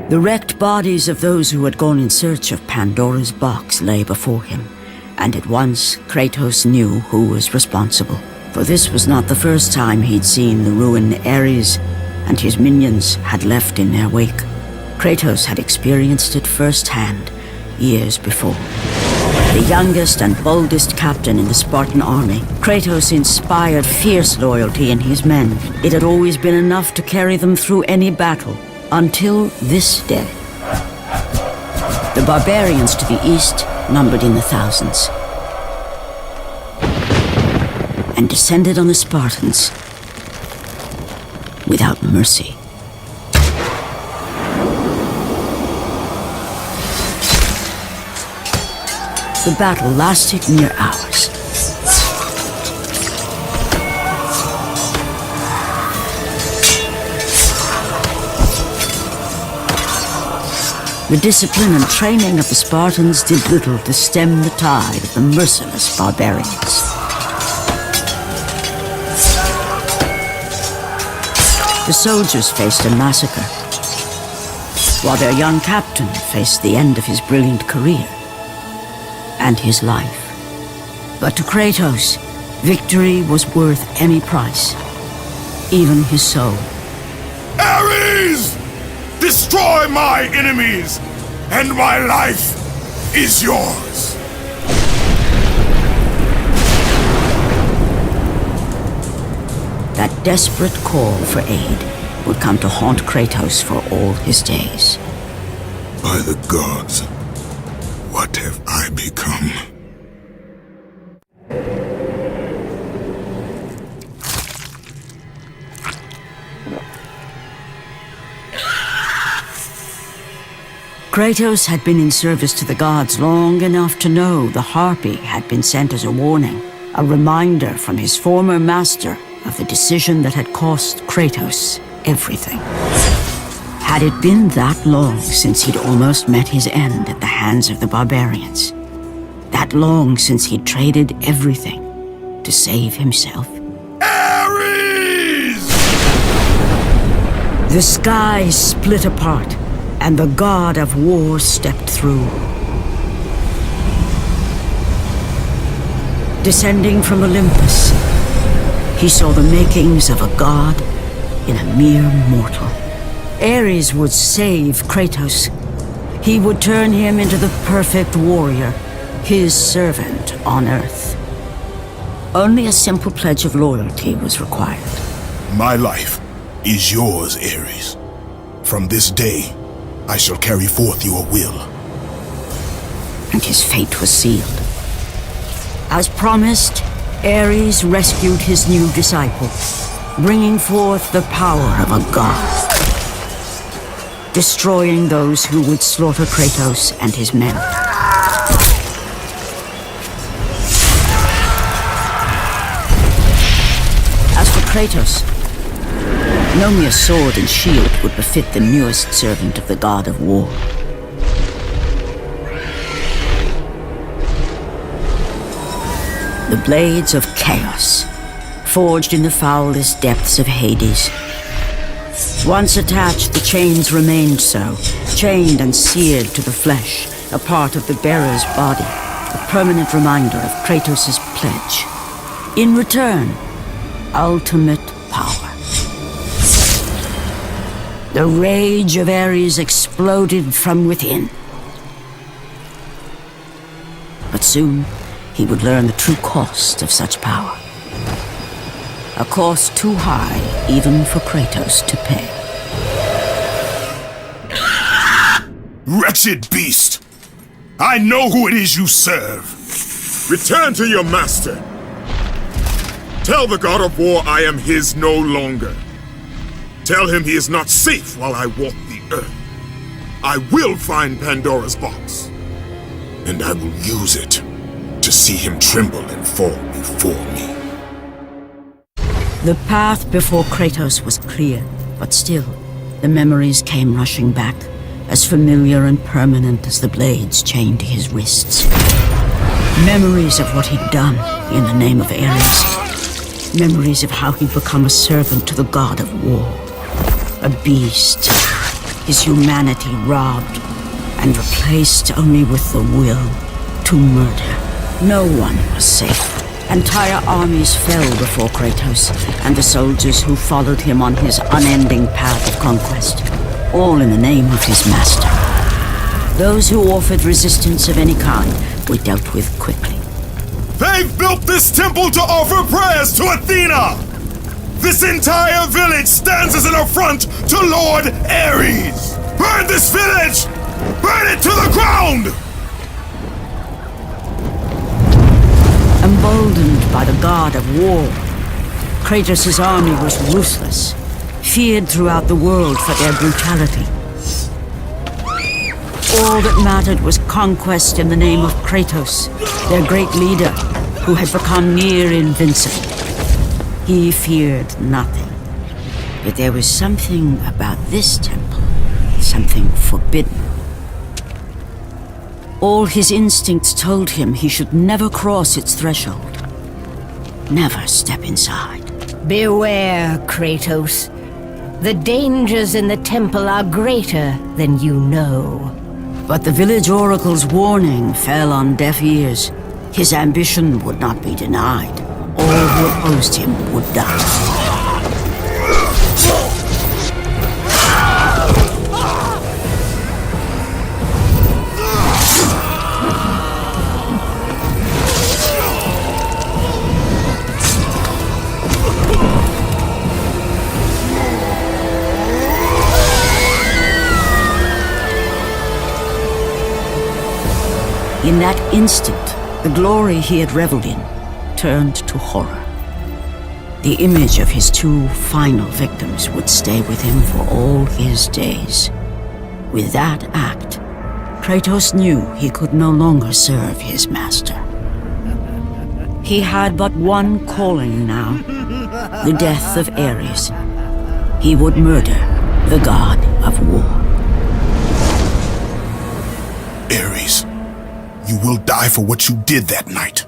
The wrecked bodies of those who had gone in search of Pandora's box lay before him, and at once Kratos knew who was responsible. For this was not the first time he'd seen the ruin Ares and his minions had left in their wake. Kratos had experienced it firsthand years before. The youngest and boldest captain in the Spartan army, Kratos inspired fierce loyalty in his men. It had always been enough to carry them through any battle, until this day. The barbarians to the east numbered in the thousands, and descended on the Spartans without mercy. The battle lasted near hours. The discipline and training of the Spartans did little to stem the tide of the merciless barbarians. The soldiers faced a massacre, while their young captain faced the end of his brilliant career and his life. But to Kratos, victory was worth any price, even his soul. Ares! Destroy my enemies, and my life is yours! That desperate call for aid would come to haunt Kratos for all his days. By the gods, what have I become? Kratos had been in service to the gods long enough to know the Harpy had been sent as a warning, a reminder from his former master of the decision that had cost Kratos everything. Had it been that long since he'd almost met his end at the hands of the barbarians? That long since he'd traded everything to save himself? Ares! The sky split apart, and the god of war stepped through. Descending from Olympus, he saw the makings of a god in a mere mortal. Ares would save Kratos. He would turn him into the perfect warrior, his servant on Earth. Only a simple pledge of loyalty was required. My life is yours, Ares. From this day, I shall carry forth your will. And his fate was sealed. As promised, Ares rescued his new disciple, bringing forth the power of a god, destroying those who would slaughter Kratos and his men. As for Kratos, no mere sword and shield would befit the newest servant of the god of war. The blades of chaos, forged in the foulest depths of Hades. Once attached, the chains remained so, chained and seared to the flesh, a part of the bearer's body, a permanent reminder of Kratos' pledge. In return, ultimate power. The rage of Ares exploded from within. But soon, he would learn the true cost of such power. A cost too high even for Kratos to pay. Wretched beast! I know who it is you serve! Return to your master! Tell the god of war I am his no longer. Tell him he is not safe while I walk the earth. I will find Pandora's box, and I will use it to see him tremble and fall before me. The path before Kratos was clear, but still, the memories came rushing back, as familiar and permanent as the blades chained to his wrists. Memories of what he'd done in the name of Ares. Memories of how he'd become a servant to the god of war. A beast his humanity robbed, and replaced only with the will to murder. No one was safe. Entire armies fell before Kratos and the soldiers who followed him on his unending path of conquest, all in the name of his master. Those who offered resistance of any kind were dealt with quickly. They've built this temple to offer prayers to Athena! This entire village stands as an affront to Lord Ares! Burn this village! Burn it to the ground! Emboldened by the god of war, Kratos' army was ruthless, feared throughout the world for their brutality. All that mattered was conquest in the name of Kratos, their great leader, who had become near invincible. He feared nothing. But there was something about this temple, something forbidden. All his instincts told him he should never cross its threshold. Never step inside. Beware, Kratos. The dangers in the temple are greater than you know. But the village oracle's warning fell on deaf ears. His ambition would not be denied. All who opposed him would die. In that instant, the glory he had reveled in turned to horror. The image of his two final victims would stay with him for all his days. With that act, Kratos knew he could no longer serve his master. He had but one calling now, the death of Ares. He would murder the god of war. Ares, you will die for what you did that night.